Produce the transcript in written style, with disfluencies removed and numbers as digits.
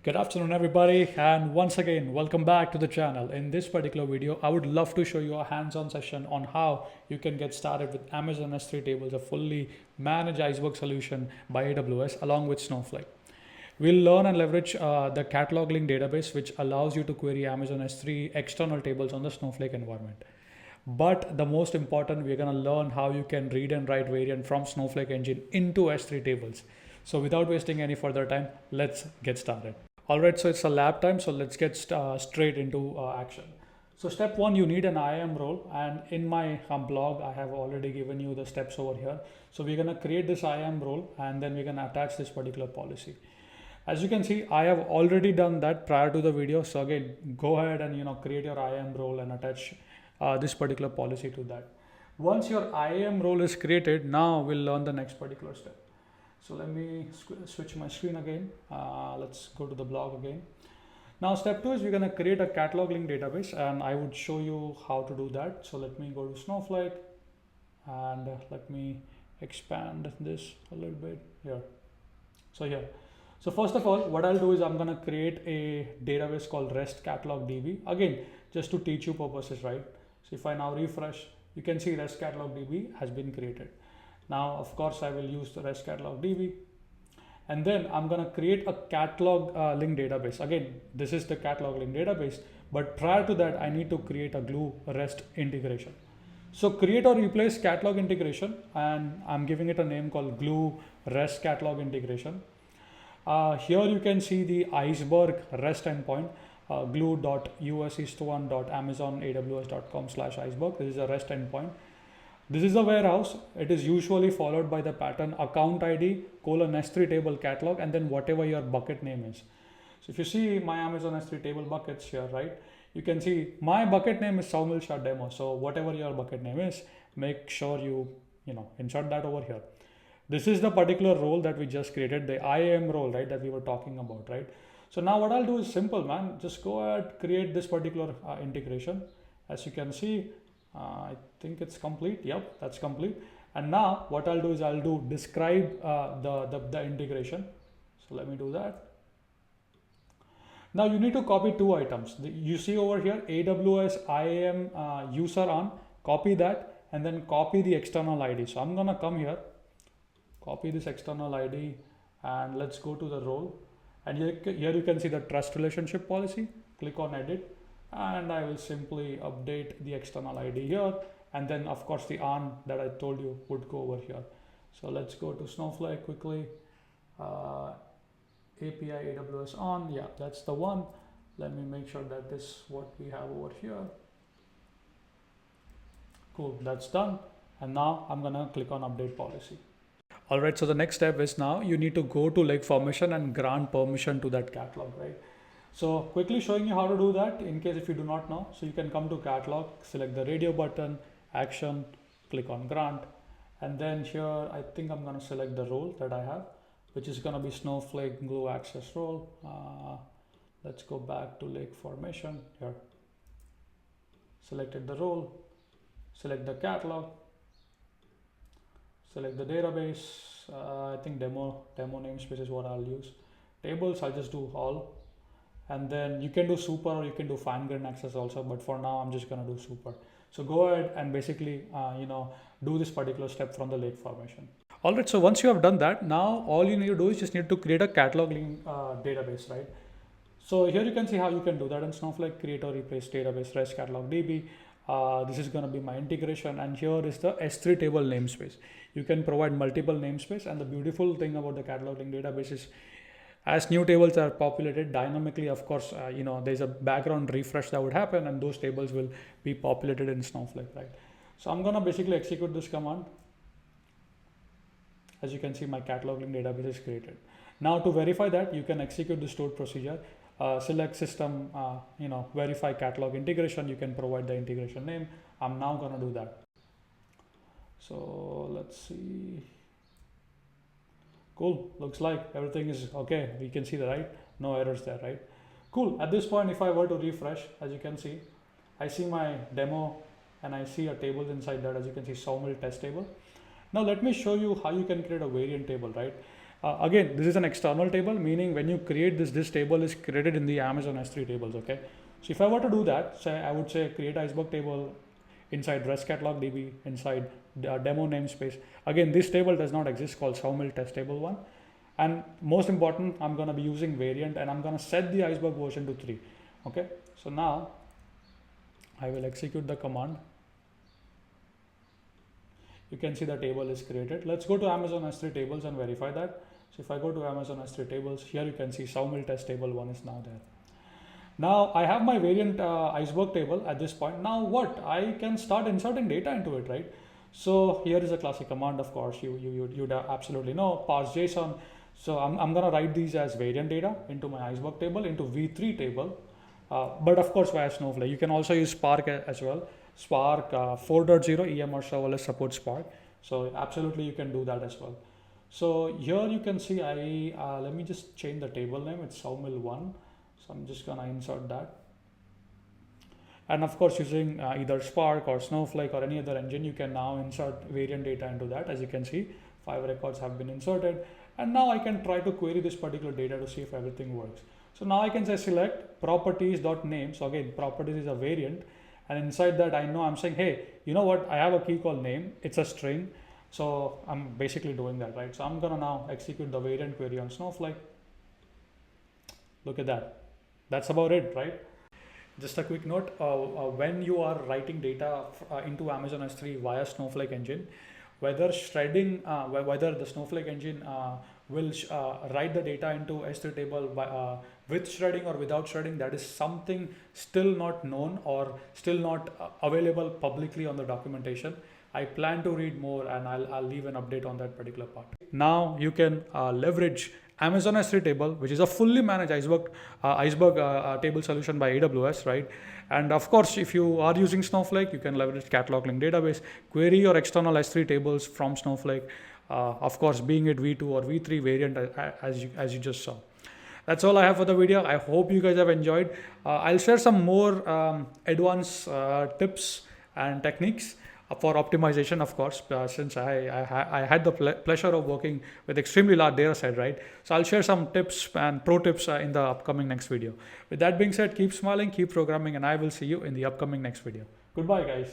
Good afternoon, everybody, and once again, welcome back to the channel. In this particular video, I would love to show you a hands-on session on how you can get started with Amazon S3 tables, a fully managed Iceberg solution by AWS along with Snowflake. We'll learn and leverage the catalog link database, which allows you to query Amazon S3 external tables on the Snowflake environment. But the most important, we're going to learn how you can read and write variant from Snowflake engine into S3 tables. So without wasting any further time, let's get started. All right, so it's a lab time, so let's get straight into action. So step one, you need an IAM role, and in my blog, I have already given you the steps over here. So we're gonna create this IAM role, and then we're gonna attach this particular policy. As you can see, I have already done that prior to the video. So again, go ahead and create your IAM role and attach this particular policy to that. Once your IAM role is created, now we'll learn the next particular step. So let me switch my screen again. Let's go to the blog again. Now step two is we're going to create a catalog link database, and I would show you how to do that. So let me go to Snowflake and let me expand this a little bit here. So here. So first of all, what I'll do is I'm going to create a database called REST catalog DB. Again, just to teach you purposes, right? So if I now refresh, you can see REST catalog DB has been created. Now, of course, I will use the REST catalog DB, and then I'm going to create a catalog link database. Again, this is the catalog link database, but prior to that, I need to create a glue REST integration. So create or replace catalog integration, and I'm giving it a name called glue REST catalog integration. Here you can see the Iceberg REST endpoint, glue.us1.amazonaws.com/iceberg. This is a REST endpoint. This is a warehouse. It is usually followed by the pattern account ID colon S3 table catalog and then whatever your bucket name is. So if you see my Amazon S3 table buckets here, right, you can see my bucket name is Saumil Shah demo. So whatever your bucket name is, make sure you insert that over here. This is the particular role that we just created, the IAM role, right, that we were talking about, right? So now what I'll do is simple, man. Just go ahead, create this particular integration. As you can see, I think it's complete. Yep, that's complete. And now what I'll do is I'll do describe the integration. So let me do that. Now you need to copy two items. You see over here AWS IAM user on, copy that and then copy the external ID. So I'm gonna come here, copy this external ID, and let's go to the role. And here you can see the trust relationship policy. Click on edit, and I will simply update the external ID here, and then of course the on that I told you would go over here. So let's go to Snowflake quickly. API AWS on, yeah, that's the one. Let me make sure that this is what we have over here. Cool, that's done. And now I'm gonna click on update policy. All right, so the next step is now you need to go to lake formation and grant permission to that catalog, right? So quickly showing you how to do that in case if you do not know. So you can come to catalog, select the radio button, action, click on grant. And then here, I think I'm gonna select the role that I have, which is gonna be Snowflake glue access role. Let's go back to lake formation here. Selected the role, select the catalog, select the database. I think demo namespace is what I'll use. Tables, I'll just do all. And then you can do super or you can do fine grained access also, but for now I'm just gonna do super. So go ahead and basically do this particular step from the lake formation. All right, so once you have done that, now all you need to do is just need to create a catalog link database, right? So here you can see how you can do that in Snowflake, create or replace database REST catalog DB. This is going to be my integration, and here is the S3 table namespace. You can provide multiple namespace, and the beautiful thing about the catalog link database is as new tables are populated dynamically, of course, there's a background refresh that would happen and those tables will be populated in Snowflake, right? So I'm going to basically execute this command. As you can see, my catalog link database is created. Now to verify that, you can execute the stored procedure. Select system, verify catalog integration. You can provide the integration name. I'm now going to do that. So let's see. Cool, looks like everything is okay. We can see that, right? No errors there, right? Cool, at this point, if I were to refresh, as you can see, I see my demo and I see a table inside that. As you can see, Saumil test table. Now let me show you how you can create a variant table, right? Again, this is an external table, meaning when you create this table is created in the Amazon S3 tables. Okay, so if I were to do that, say I would say create Iceberg table inside REST catalog DB inside demo namespace. Again, this table does not exist, called Sawmill test table 1. And most important, I'm going to be using variant, and I'm going to set the Iceberg version to 3. Okay, so now I will execute the command. You can see the table is created. Let's go to Amazon S3 tables and verify that. So if I go to Amazon S3 tables, here you can see Sawmill test table 1 is now there. Now I have my variant Iceberg table at this point. Now what? I can start inserting data into it, right? So here is a classic command, of course, you'd absolutely know, parse JSON. So I'm gonna write these as variant data into my Iceberg table, into V3 table, but of course via Snowflake. You can also use Spark as well. Spark 4.0 EMR serverless supports Spark. So absolutely you can do that as well. So here you can see let me just change the table name. It's Sawmill 1. So I'm just gonna insert that. And of course, using either Spark or Snowflake or any other engine, you can now insert variant data into that. As you can see, 5 records have been inserted. And now I can try to query this particular data to see if everything works. So now I can say select properties.name. So again, properties is a variant. And inside that, I know I'm saying, hey, you know what? I have a key called name. It's a string. So I'm basically doing that, right? So I'm going to now execute the variant query on Snowflake. Look at that. That's about it, right? Just a quick note, when you are writing data into Amazon S3 via Snowflake engine, whether shredding, whether the Snowflake engine will write the data into S3 table with shredding or without shredding, that is something still not known or still not available publicly on the documentation. I plan to read more, and I'll leave an update on that particular part. Now you can leverage Amazon S3 table, which is a fully managed Iceberg table solution by AWS, right? And of course, if you are using Snowflake, you can leverage catalog link database, query your external S3 tables from Snowflake. Of course, being it V2 or V3 variant, as you just saw. That's all I have for the video. I hope you guys have enjoyed. I'll share some more advanced tips and techniques for optimization, of course, since I had the pleasure of working with extremely large data set, right? So I'll share some tips and pro tips in the upcoming next video. With that being said, keep smiling, keep programming, and I will see you in the upcoming next video. Goodbye, guys.